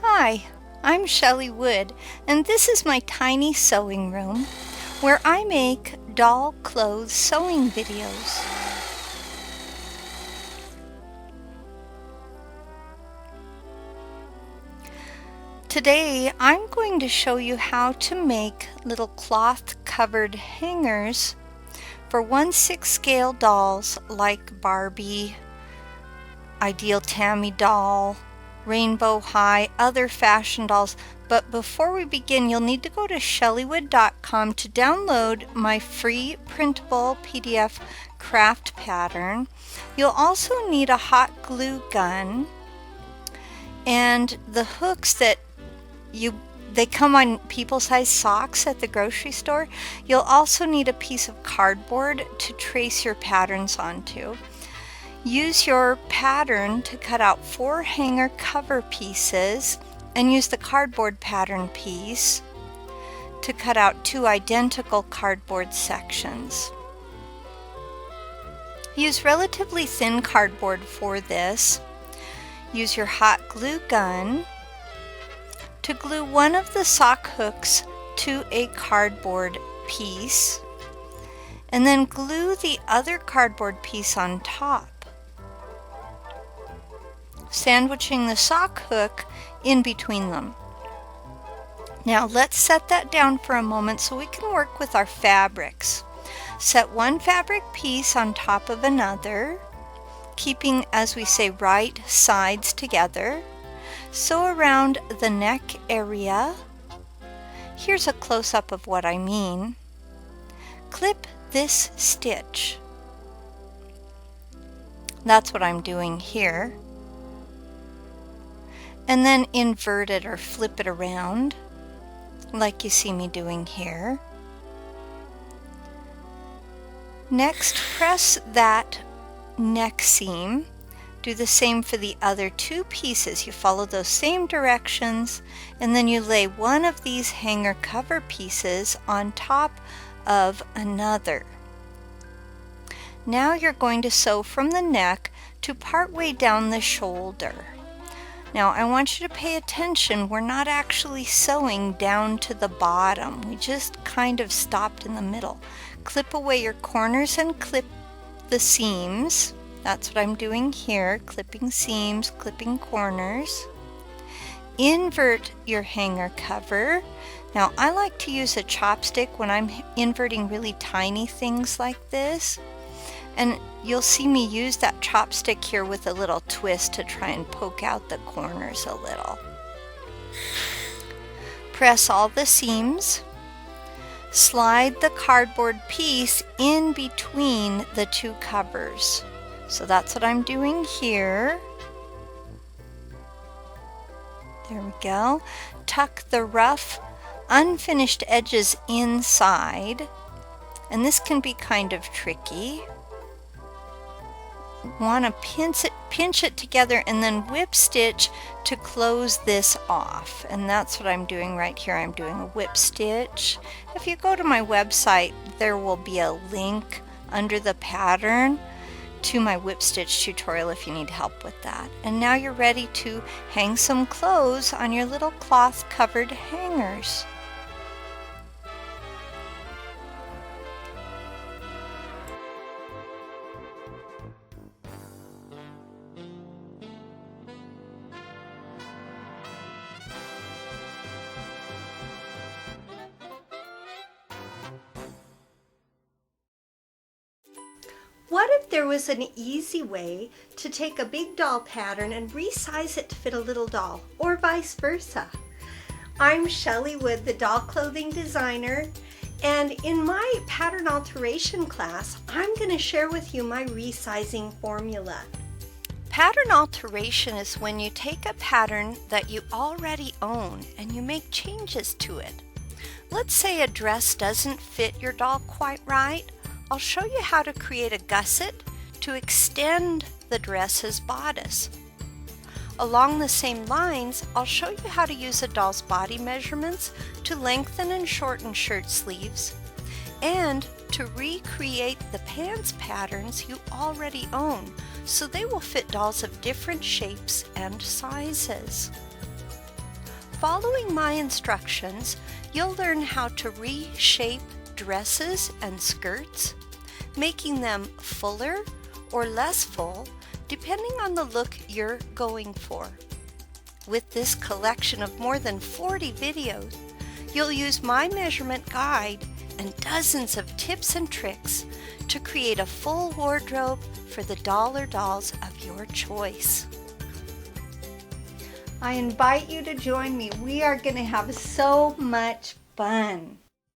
Hi, I'm Shelley Wood, and this is my tiny sewing room where I make doll clothes sewing videos. Today I'm going to show you how to make little cloth covered hangers for 1/6 scale dolls like Barbie, Ideal Tammy doll, Rainbow High, other fashion dolls. But before we begin, you'll need to go to shelleywood.com to download my free printable PDF craft pattern. You'll also need a hot glue gun and the hooks that they come on people-sized socks at the grocery store. You'll also need a piece of cardboard to trace your patterns onto. Use your pattern to cut out 4 hanger cover pieces and use the cardboard pattern piece to cut out 2 identical cardboard sections. Use relatively thin cardboard for this. Use your hot glue gun to glue one of the sock hooks to a cardboard piece, and then glue the other cardboard piece on top, sandwiching the sock hook in between them. Now let's set that down for a moment so we can work with our fabrics. Set one fabric piece on top of another, keeping, as we say, right sides together. Sew around the neck area. Here's a close-up of what I mean. Clip this stitch. That's what I'm doing here. And then invert it or flip it around like you see me doing here. Next, press that neck seam. Do the same for the other 2 pieces. You follow those same directions, and then you lay one of these hanger cover pieces on top of another. Now you're going to sew from the neck to part way down the shoulder. Now I want you to pay attention. We're not actually sewing down to the bottom. We just kind of stopped in the middle. Clip away your corners and clip the seams. That's what I'm doing here, clipping seams, clipping corners. Invert your hanger cover. Now I like to use a chopstick when I'm inverting really tiny things like this. And you'll see me use that chopstick here with a little twist to try and poke out the corners a little. Press all the seams. Slide the cardboard piece in between the 2 covers. So that's what I'm doing here. There we go. Tuck the rough, unfinished edges inside. And this can be kind of tricky. Want to pinch it together and then whip stitch to close this off. And that's what I'm doing right here. I'm doing a whip stitch. If you go to my website, there will be a link under the pattern to my whip stitch tutorial if you need help with that. And now you're ready to hang some clothes on your little cloth covered hangers. What if there was an easy way to take a big doll pattern and resize it to fit a little doll, or vice versa? I'm Shelley Wood, the doll clothing designer, and in my pattern alteration class, I'm going to share with you my resizing formula. Pattern alteration is when you take a pattern that you already own and you make changes to it. Let's say a dress doesn't fit your doll quite right. I'll show you how to create a gusset to extend the dress's bodice. Along the same lines, I'll show you how to use a doll's body measurements to lengthen and shorten shirt sleeves, and to recreate the pants patterns you already own so they will fit dolls of different shapes and sizes. following my instructions, you'll learn how to reshape dresses and skirts, making them fuller or less full depending on the look you're going for. With this collection of more than 40 videos, you'll use my measurement guide and dozens of tips and tricks to create a full wardrobe for the doll or dolls of your choice. I invite you to join me. We are going to have so much fun.